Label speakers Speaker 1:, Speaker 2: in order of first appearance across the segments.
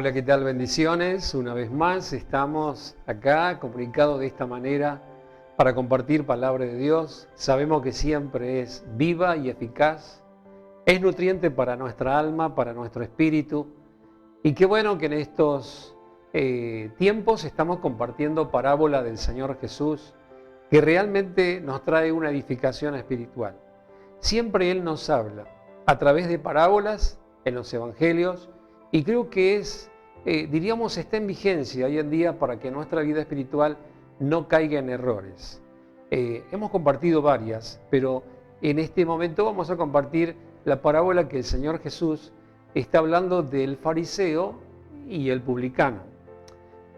Speaker 1: Hola, ¿qué tal? Bendiciones. Una vez más estamos acá comunicados de esta manera para compartir palabra de Dios. Sabemos que siempre es viva y eficaz, es nutriente para nuestra alma, para nuestro espíritu. Y qué bueno que en estos tiempos estamos compartiendo parábola del Señor Jesús, que realmente nos trae una edificación espiritual. Siempre Él nos habla a través de parábolas en los evangelios, y creo que está en vigencia hoy en día para que nuestra vida espiritual no caiga en errores. Hemos compartido varias, pero en este momento vamos a compartir la parábola que el Señor Jesús está hablando del fariseo y el publicano.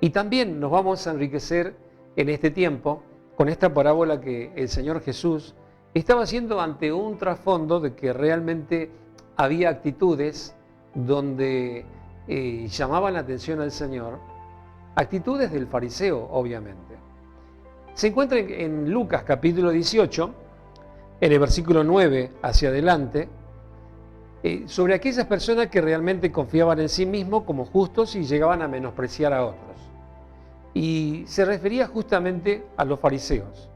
Speaker 1: Y también nos vamos a enriquecer en este tiempo con esta parábola que el Señor Jesús estaba haciendo ante un trasfondo de que realmente había actitudes donde llamaban la atención al Señor, actitudes del fariseo, obviamente. Se encuentra en Lucas capítulo 18, en el versículo 9 hacia adelante, sobre aquellas personas que realmente confiaban en sí mismos como justos y llegaban a menospreciar a otros. Y se refería justamente a los fariseos.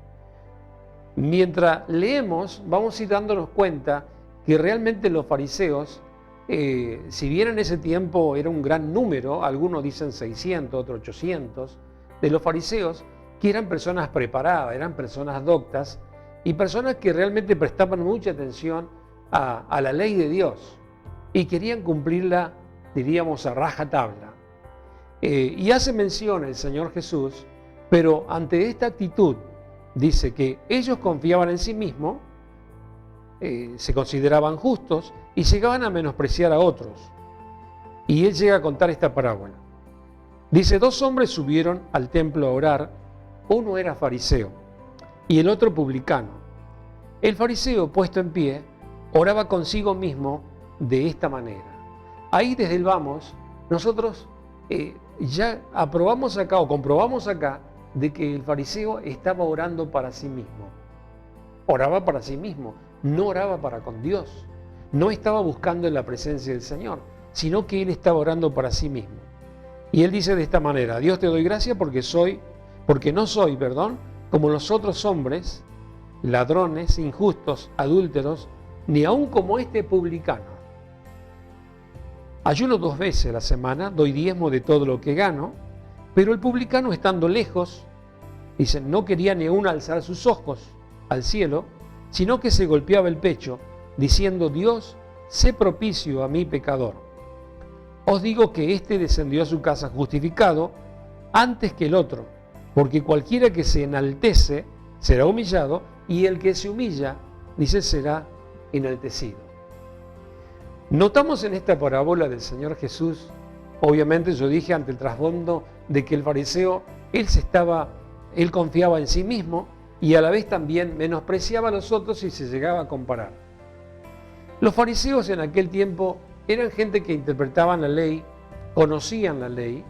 Speaker 1: Mientras leemos, vamos a ir dándonos cuenta que realmente los fariseos, si bien en ese tiempo era un gran número, algunos dicen 600, otros 800, de los fariseos, que eran personas preparadas, eran personas doctas y personas que realmente prestaban mucha atención a la ley de Dios y querían cumplirla, diríamos, a rajatabla. Y hace mención el Señor Jesús, pero ante esta actitud dice que ellos confiaban en sí mismos, se consideraban justos y llegaban a menospreciar a otros. Y Él llega a contar esta parábola. Dice, 2 hombres subieron al templo a orar, uno era fariseo y el otro publicano. El fariseo, puesto en pie, oraba consigo mismo de esta manera. Ahí desde el vamos, nosotros ya aprobamos acá o comprobamos acá de que el fariseo estaba orando para sí mismo. Oraba para sí mismo, no oraba para con Dios. No estaba buscando en la presencia del Señor, sino que él estaba orando para sí mismo. Y él dice de esta manera, Dios te doy gracias porque no soy, como los otros hombres, ladrones, injustos, adúlteros, ni aun como este publicano. Ayuno 2 veces a la semana, doy diezmo de todo lo que gano, pero el publicano estando lejos, dice, no quería ni aún alzar sus ojos al cielo, sino que se golpeaba el pecho, diciendo, Dios, sé propicio a mí pecador. Os digo que éste descendió a su casa justificado antes que el otro, porque cualquiera que se enaltece será humillado, y el que se humilla, dice, será enaltecido. Notamos en esta parábola del Señor Jesús, obviamente yo dije ante el trasfondo de que el fariseo, él confiaba en sí mismo y a la vez también menospreciaba a los otros y se llegaba a comparar. Los fariseos en aquel tiempo eran gente que interpretaban la ley, conocían la ley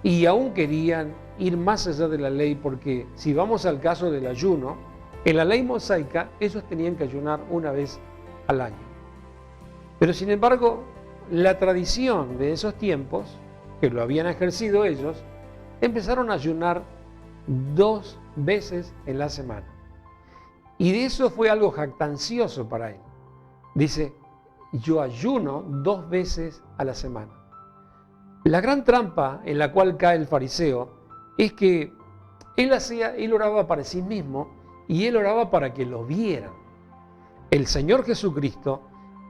Speaker 1: y aún querían ir más allá de la ley, porque si vamos al caso del ayuno, en la ley mosaica ellos tenían que ayunar una vez al año. Pero sin embargo, la tradición de esos tiempos, que lo habían ejercido ellos, empezaron a ayunar 2 veces en la semana. Y de eso fue algo jactancioso para él. Dice, yo ayuno 2 veces a la semana. La gran trampa en la cual cae el fariseo es que él oraba para sí mismo y él oraba para que lo vieran. El Señor Jesucristo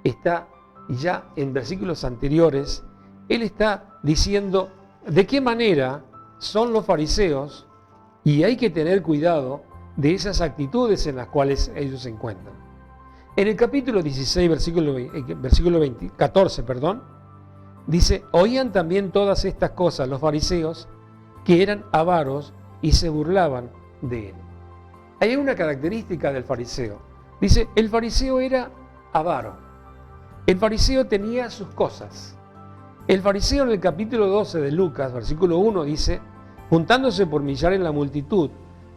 Speaker 1: está ya en versículos anteriores, Él está diciendo de qué manera son los fariseos y hay que tener cuidado de esas actitudes en las cuales ellos se encuentran. En el capítulo 16, versículo 14, dice, oían también todas estas cosas los fariseos que eran avaros y se burlaban de él. Hay una característica del fariseo. Dice, el fariseo era avaro. El fariseo tenía sus cosas. El fariseo en el capítulo 12 de Lucas, versículo 1, dice, juntándose por millar en la multitud,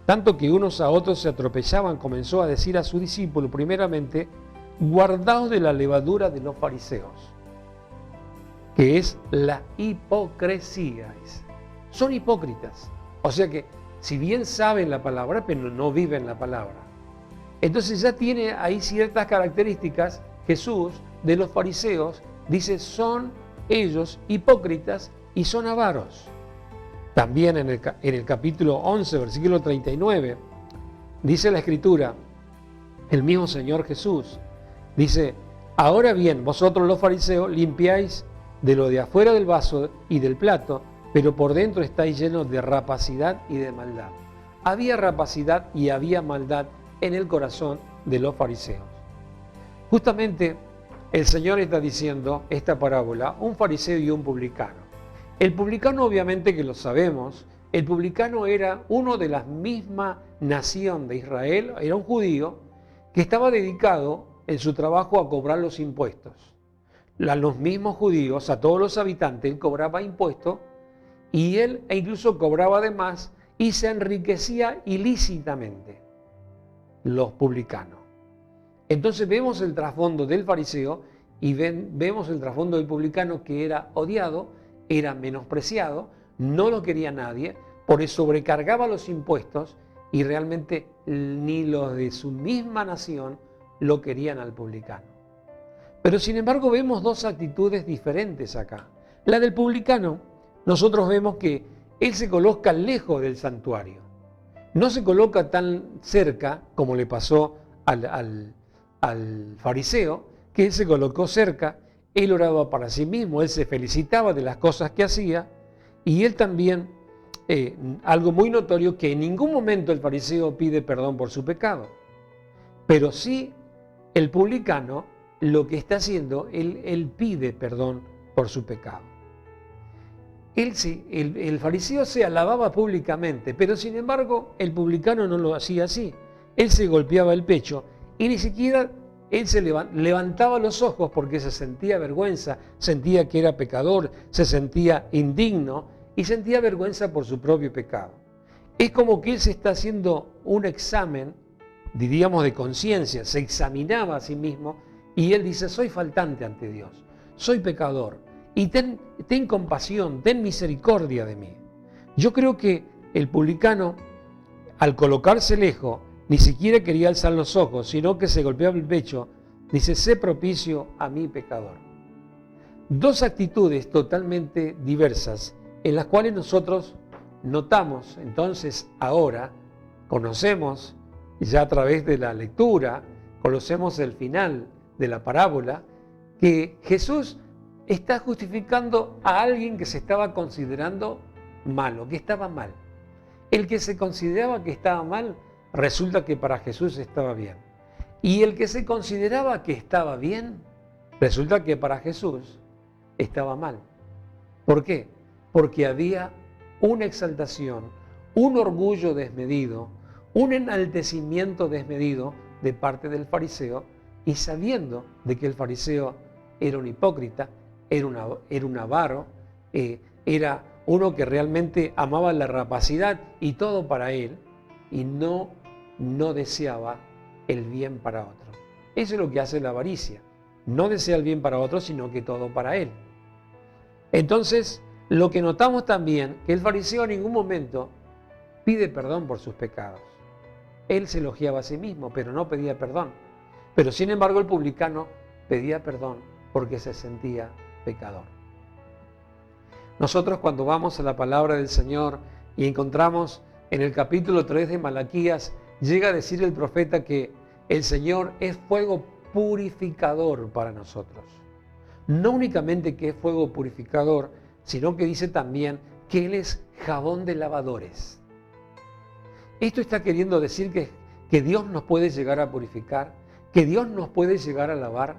Speaker 1: tanto que unos a otros se atropellaban, comenzó a decir a su discípulo primeramente, guardaos de la levadura de los fariseos. que es la hipocresía. Son hipócritas. O sea que si bien saben la palabra, pero no viven la palabra. Entonces ya tiene ahí ciertas características Jesús de los fariseos. Dice, son ellos hipócritas y son avaros. También en el capítulo 11, versículo 39, dice la Escritura, el mismo Señor Jesús, dice, ahora bien, vosotros los fariseos limpiáis de lo de afuera del vaso y del plato, pero por dentro estáis llenos de rapacidad y de maldad. Había rapacidad y había maldad en el corazón de los fariseos. Justamente el Señor está diciendo esta parábola, un fariseo y un publicano. El publicano, obviamente que lo sabemos, el publicano era uno de la misma nación de Israel, era un judío que estaba dedicado en su trabajo a cobrar los impuestos. A los mismos judíos, a todos los habitantes, él cobraba impuestos y él incluso cobraba de más y se enriquecía ilícitamente, los publicanos. Entonces vemos el trasfondo del fariseo y vemos el trasfondo del publicano, que era odiado, era menospreciado, no lo quería nadie, por eso sobrecargaba los impuestos y realmente ni los de su misma nación lo querían al publicano. Pero sin embargo vemos dos actitudes diferentes acá. La del publicano, nosotros vemos que él se coloca lejos del santuario. No se coloca tan cerca como le pasó al fariseo, que él se colocó cerca, él oraba para sí mismo, él se felicitaba de las cosas que hacía, y él también, algo muy notorio, que en ningún momento el fariseo pide perdón por su pecado, pero sí el publicano lo que está haciendo, él pide perdón por su pecado. El fariseo se alababa públicamente, pero sin embargo el publicano no lo hacía así. Él se golpeaba el pecho y ni siquiera él se levantaba los ojos porque se sentía vergüenza, sentía que era pecador, se sentía indigno y sentía vergüenza por su propio pecado. Es como que él se está haciendo un examen, diríamos, de conciencia, se examinaba a sí mismo y él dice, soy faltante ante Dios, soy pecador y ten compasión, ten misericordia de mí. Yo creo que el publicano, al colocarse lejos, ni siquiera quería alzar los ojos, sino que se golpeaba el pecho, dice, sé propicio a mi pecador. Dos actitudes totalmente diversas en las cuales nosotros notamos, entonces ahora, conocemos ya a través de la lectura, conocemos el final de la parábola, que Jesús está justificando a alguien que se estaba considerando malo, que estaba mal. El que se consideraba que estaba mal, resulta que para Jesús estaba bien. Y el que se consideraba que estaba bien, resulta que para Jesús estaba mal. ¿Por qué? Porque había una exaltación, un orgullo desmedido, un enaltecimiento desmedido de parte del fariseo, y sabiendo de que el fariseo era un hipócrita, era un avaro, era uno que realmente amaba la rapacidad y todo para él, y no deseaba el bien para otro. Eso es lo que hace la avaricia. No desea el bien para otro, sino que todo para él. Entonces, lo que notamos también, que el fariseo en ningún momento pide perdón por sus pecados. Él se elogiaba a sí mismo, pero no pedía perdón. Pero sin embargo el publicano pedía perdón porque se sentía pecador. Nosotros cuando vamos a la palabra del Señor y encontramos en el capítulo 3 de Malaquías, llega a decir el profeta que el Señor es fuego purificador para nosotros. No únicamente que es fuego purificador, sino que dice también que Él es jabón de lavadores. Esto está queriendo decir que Dios nos puede llegar a purificar, que Dios nos puede llegar a lavar,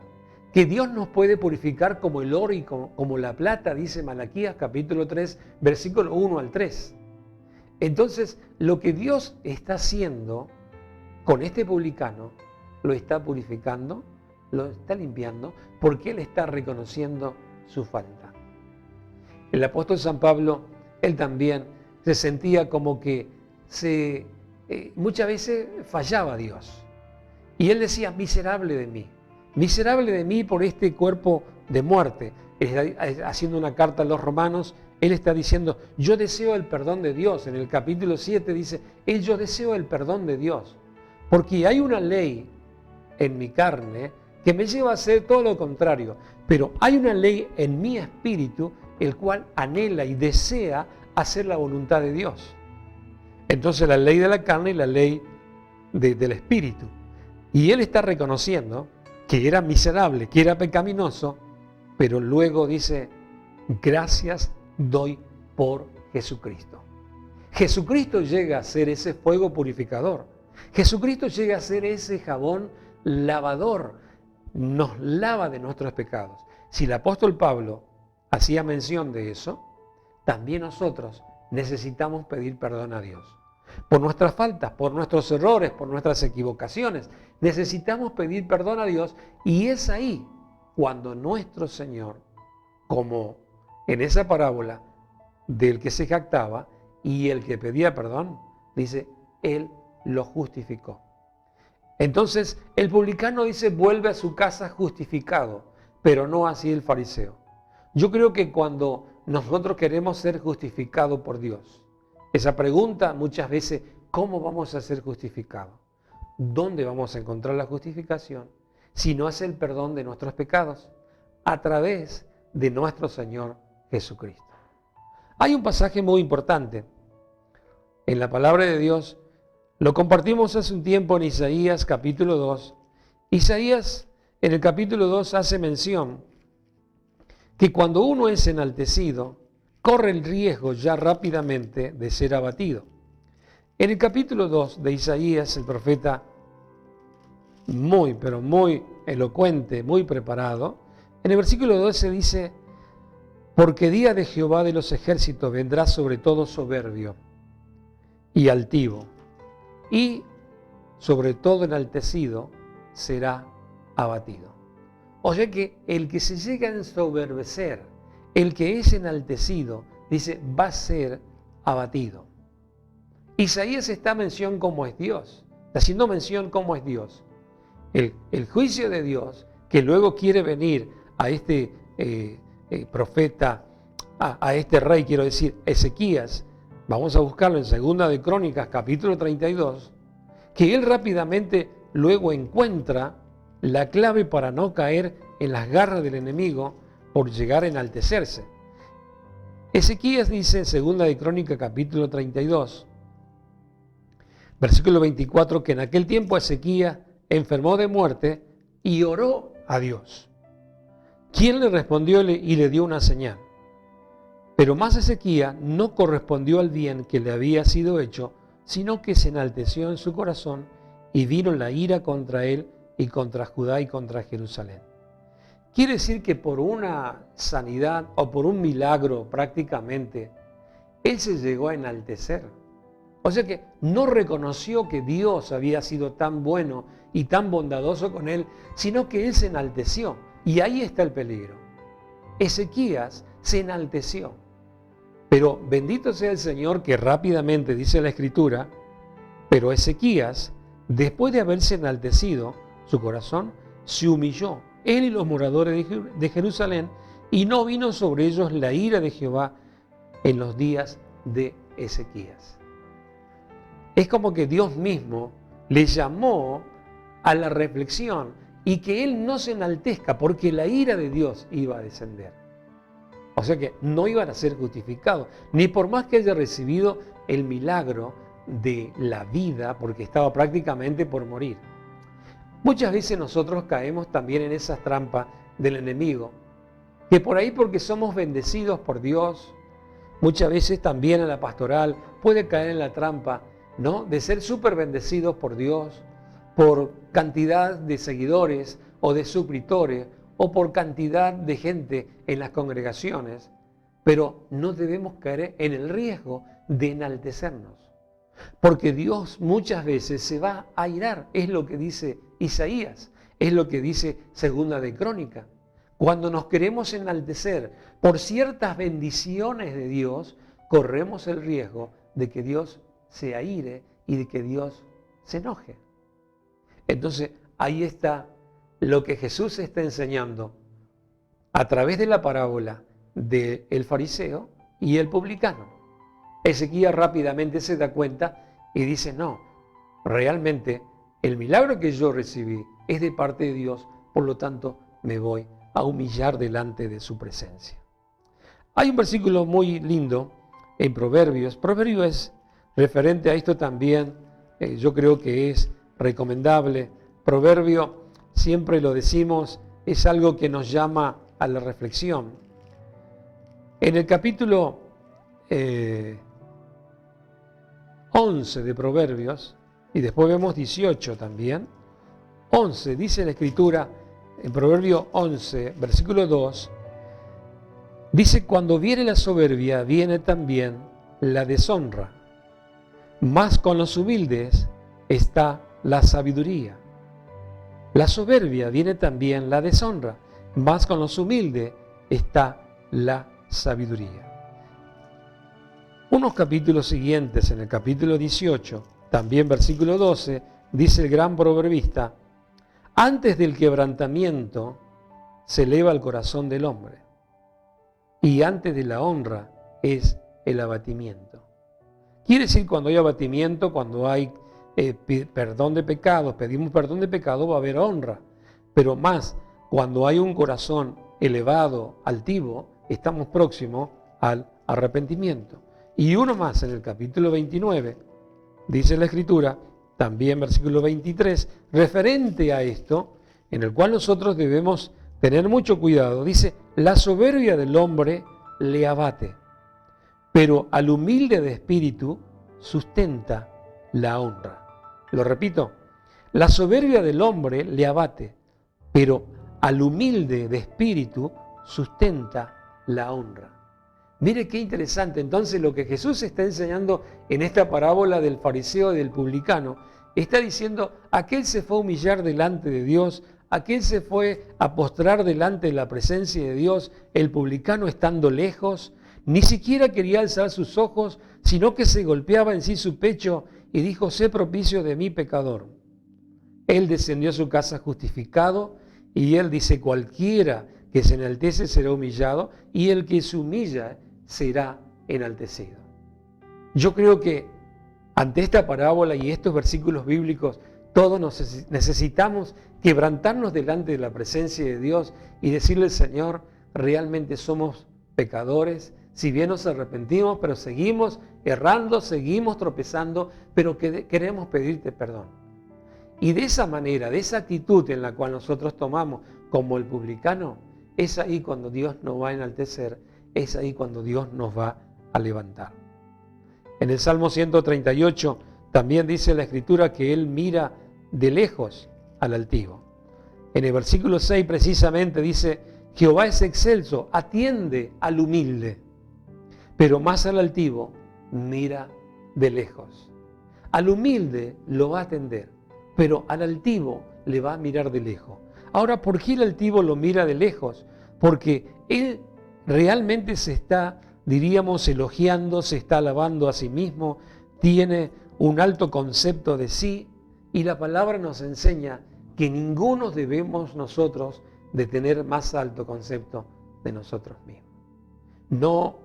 Speaker 1: que Dios nos puede purificar como el oro y como la plata, dice Malaquías capítulo 3, versículo 1 al 3. Entonces, lo que Dios está haciendo con este publicano, lo está purificando, lo está limpiando, porque Él está reconociendo su falta. El apóstol San Pablo, él también se sentía como que muchas veces fallaba a Dios. Y él decía, miserable de mí por este cuerpo de muerte. haciendo una carta a los romanos, él está diciendo, yo deseo el perdón de Dios. En el capítulo 7 dice, yo deseo el perdón de Dios, porque hay una ley en mi carne que me lleva a hacer todo lo contrario, pero hay una ley en mi espíritu, el cual anhela y desea hacer la voluntad de Dios. Entonces la ley de la carne y la ley del espíritu. Y él está reconociendo que era miserable, que era pecaminoso, pero luego dice, gracias doy por Jesucristo. Jesucristo llega a ser ese fuego purificador. Jesucristo llega a ser ese jabón lavador. Nos lava de nuestros pecados. Si el apóstol Pablo hacía mención de eso, también nosotros necesitamos pedir perdón a Dios. Por nuestras faltas, por nuestros errores, por nuestras equivocaciones, necesitamos pedir perdón a Dios, y es ahí cuando nuestro Señor, como en esa parábola del que se jactaba y el que pedía perdón, dice, Él lo justificó. Entonces el publicano dice, vuelve a su casa justificado, pero no así el fariseo. Yo creo que cuando nosotros queremos ser justificados por Dios, esa pregunta muchas veces, ¿cómo vamos a ser justificados? ¿Dónde vamos a encontrar la justificación? Si no es el perdón de nuestros pecados, a través de nuestro Señor Jesucristo. Hay un pasaje muy importante en la palabra de Dios, lo compartimos hace un tiempo en Isaías capítulo 2. Isaías en el capítulo 2 hace mención que cuando uno es enaltecido, corre el riesgo ya rápidamente de ser abatido. En el capítulo 2 de Isaías, el profeta, pero muy elocuente, muy preparado, en el versículo 12 dice, porque día de Jehová de los ejércitos vendrá sobre todo soberbio y altivo, y sobre todo enaltecido será abatido. O sea que el que se llega a ensoberbecer, el que es enaltecido, dice, va a ser abatido. Isaías está haciendo mención cómo es Dios. El juicio de Dios, que luego quiere venir a este profeta, a este rey, quiero decir, Ezequías. Vamos a buscarlo en 2 de Crónicas, capítulo 32, que él rápidamente luego encuentra la clave para no caer en las garras del enemigo por llegar a enaltecerse. Ezequías dice en 2 de Crónicas, capítulo 32, versículo 24, que en aquel tiempo Ezequías enfermó de muerte y oró a Dios, quien le respondió y le dio una señal. Pero más Ezequías no correspondió al bien que le había sido hecho, sino que se enalteció en su corazón y vino la ira contra él y contra Judá y contra Jerusalén. Quiere decir que por una sanidad o por un milagro prácticamente, él se llegó a enaltecer. O sea que no reconoció que Dios había sido tan bueno y tan bondadoso con él, sino que él se enalteció. Y ahí está el peligro. Ezequías se enalteció. Pero bendito sea el Señor que rápidamente, dice la Escritura, pero Ezequías, después de haberse enaltecido, su corazón se humilló, él y los moradores de Jerusalén, y no vino sobre ellos la ira de Jehová en los días de Ezequías. Es como que Dios mismo le llamó a la reflexión y que él no se enaltezca porque la ira de Dios iba a descender. O sea que no iban a ser justificados, ni por más que haya recibido el milagro de la vida, porque estaba prácticamente por morir. Muchas veces nosotros caemos también en esas trampas del enemigo, que por ahí porque somos bendecidos por Dios, muchas veces también en la pastoral puede caer en la trampa, ¿no?, de ser súper bendecidos por Dios, por cantidad de seguidores o de suscriptores, o por cantidad de gente en las congregaciones, pero no debemos caer en el riesgo de enaltecernos, porque Dios muchas veces se va a airar, es lo que dice Isaías, es lo que dice 2 de Crónicas. Cuando nos queremos enaltecer por ciertas bendiciones de Dios, corremos el riesgo de que Dios se aire y de que Dios se enoje. Entonces, ahí está lo que Jesús está enseñando. a través de la parábola del fariseo y el publicano. Ezequías rápidamente se da cuenta y dice, no, realmente el milagro que yo recibí es de parte de Dios, por lo tanto me voy a humillar delante de su presencia. Hay un versículo muy lindo en Proverbios. Proverbios es referente a esto también, yo creo que es recomendable. Proverbio, siempre lo decimos, es algo que nos llama a la reflexión. En el capítulo 11 de Proverbios, y después vemos 18 también, 11, dice la Escritura, en Proverbio 11, versículo 2, dice, cuando viene la soberbia, viene también la deshonra, mas con los humildes está la sabiduría. La soberbia viene también la deshonra, mas con los humildes está la sabiduría. Unos capítulos siguientes, en el capítulo 18, también versículo 12, dice el gran proverbista, antes del quebrantamiento se eleva el corazón del hombre, y antes de la honra es el abatimiento. Quiere decir, cuando hay abatimiento, cuando hay perdón de pecados, pedimos perdón de pecado, va a haber honra. Pero más, cuando hay un corazón elevado, altivo, estamos próximos al arrepentimiento. Y uno más, en el capítulo 29, dice la Escritura, también versículo 23, referente a esto, en el cual nosotros debemos tener mucho cuidado. Dice, la soberbia del hombre le abate, pero al humilde de espíritu sustenta la honra. Lo repito, la soberbia del hombre le abate, pero al humilde de espíritu sustenta la honra. Mire qué interesante, entonces lo que Jesús está enseñando en esta parábola del fariseo y del publicano, está diciendo, aquel se fue a humillar delante de Dios, aquel se fue a postrar delante de la presencia de Dios, el publicano estando lejos, ni siquiera quería alzar sus ojos, sino que se golpeaba en sí su pecho y dijo, sé propicio de mí, pecador. Él descendió a su casa justificado y él dice, cualquiera que se enaltece será humillado y el que se humilla será enaltecido. Yo creo que ante esta parábola y estos versículos bíblicos, todos necesitamos quebrantarnos delante de la presencia de Dios y decirle, Señor, realmente somos pecadores, si bien nos arrepentimos, pero seguimos errando, seguimos tropezando, pero queremos pedirte perdón. Y de esa manera, de esa actitud en la cual nosotros tomamos como el publicano, es ahí cuando Dios nos va a enaltecer, es ahí cuando Dios nos va a levantar. En el Salmo 138 también dice la Escritura que Él mira de lejos al altivo. En el versículo 6 precisamente dice, Jehová es excelso, atiende al humilde, pero más al altivo mira de lejos. Al humilde lo va a atender, pero al altivo le va a mirar de lejos. Ahora, ¿por qué el altivo lo mira de lejos? Porque él realmente se está, diríamos, elogiando, se está alabando a sí mismo, tiene un alto concepto de sí, y la palabra nos enseña que ninguno debemos nosotros de tener más alto concepto de nosotros mismos. No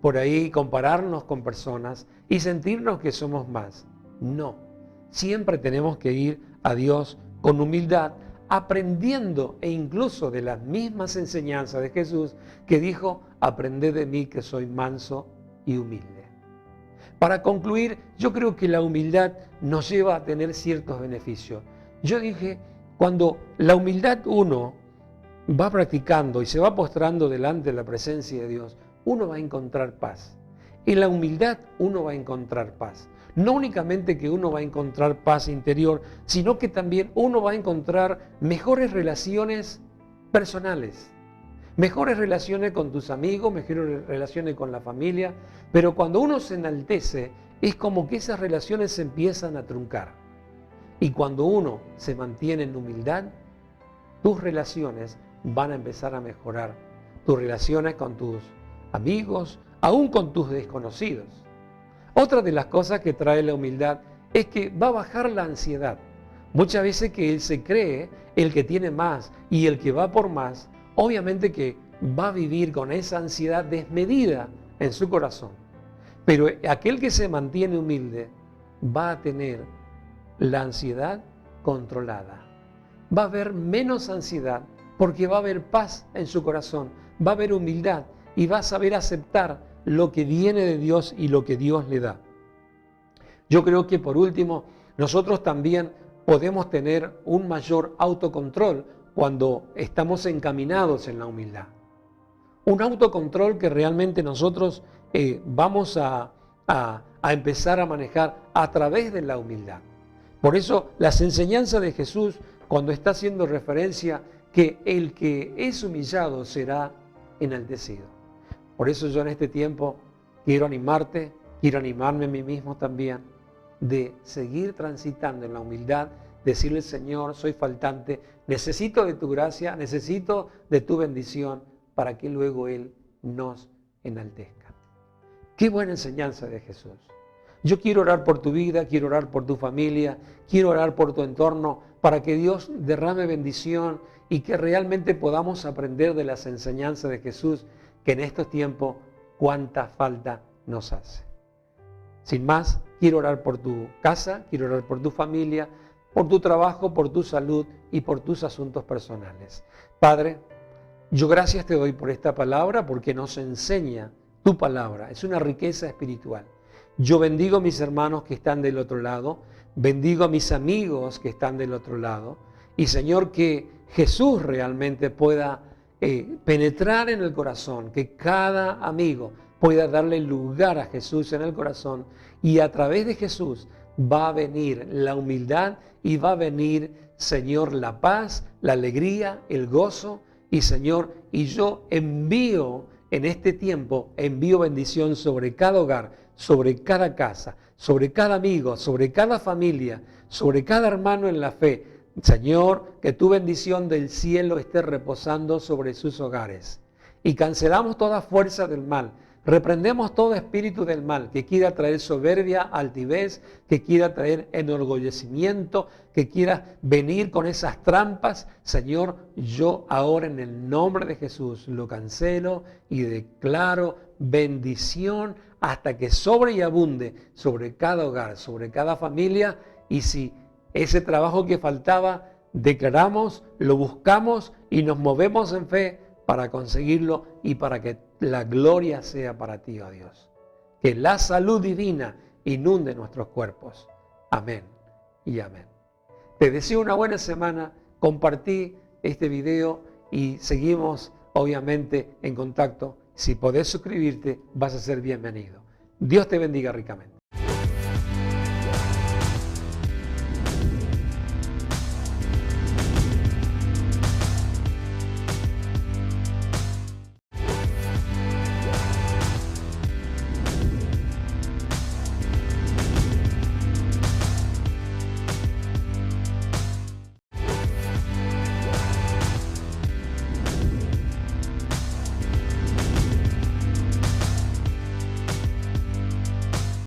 Speaker 1: por ahí compararnos con personas y sentirnos que somos más. No, siempre tenemos que ir a Dios con humildad, aprendiendo e incluso de las mismas enseñanzas de Jesús que dijo, aprended de mí que soy manso y humilde. Para concluir, yo creo que la humildad nos lleva a tener ciertos beneficios. Yo dije, cuando la humildad uno va practicando y se va postrando delante de la presencia de Dios, uno va a encontrar paz. En la humildad uno va a encontrar paz. No únicamente que uno va a encontrar paz interior, sino que también uno va a encontrar mejores relaciones personales, mejores relaciones con tus amigos, mejores relaciones con la familia, pero cuando uno se enaltece, es como que esas relaciones se empiezan a truncar. Y cuando uno se mantiene en humildad, tus relaciones van a empezar a mejorar. Tus relaciones con tus amigos, aún con tus desconocidos. Otra de las cosas que trae la humildad es que va a bajar la ansiedad. Muchas veces que él se cree el que tiene más y el que va por más, obviamente que va a vivir con esa ansiedad desmedida en su corazón. Pero aquel que se mantiene humilde va a tener la ansiedad controlada. Va a haber menos ansiedad porque va a haber paz en su corazón, va a haber humildad y va a saber aceptar lo que viene de Dios y lo que Dios le da. Yo creo que por último, nosotros también podemos tener un mayor autocontrol cuando estamos encaminados en la humildad. Un autocontrol que realmente nosotros vamos a empezar a manejar a través de la humildad. Por eso las enseñanzas de Jesús, cuando está haciendo referencia que el que es humillado será enaltecido. Por eso yo en este tiempo quiero animarte, quiero animarme a mí mismo también, de seguir transitando en la humildad, decirle: Señor, soy faltante, necesito de tu gracia, necesito de tu bendición, para que luego Él nos enaltezca. Qué buena enseñanza de Jesús. Yo quiero orar por tu vida, quiero orar por tu familia, quiero orar por tu entorno, para que Dios derrame bendición y que realmente podamos aprender de las enseñanzas de Jesús, que en estos tiempos cuánta falta nos hace. Sin más, quiero orar por tu casa, quiero orar por tu familia, por tu trabajo, por tu salud y por tus asuntos personales. Padre, yo gracias te doy por esta palabra, porque nos enseña tu palabra. Es una riqueza espiritual. Yo bendigo a mis hermanos que están del otro lado, bendigo a mis amigos que están del otro lado, y Señor, que Jesús realmente pueda penetrar en el corazón, que cada amigo pueda darle lugar a Jesús en el corazón, y a través de Jesús va a venir la humildad y va a venir, Señor, la paz, la alegría, el gozo. Y Señor, y yo envío en este tiempo, envío bendición sobre cada hogar, sobre cada casa, sobre cada amigo, sobre cada familia, sobre cada hermano en la fe. Señor, que tu bendición del cielo esté reposando sobre sus hogares. Y cancelamos toda fuerza del mal. Reprendemos todo espíritu del mal que quiera traer soberbia, altivez, que quiera traer enorgullecimiento, que quiera venir con esas trampas. Señor, yo ahora en el nombre de Jesús lo cancelo y declaro bendición hasta que sobre y abunde sobre cada hogar, sobre cada familia. Y si ese trabajo que faltaba, declaramos, lo buscamos y nos movemos en fe para conseguirlo y para que la gloria sea para ti, oh Dios. Que la salud divina inunde nuestros cuerpos. Amén y amén. Te deseo una buena semana. Compartí este video y seguimos obviamente en contacto. Si podés suscribirte, vas a ser bienvenido. Dios te bendiga ricamente.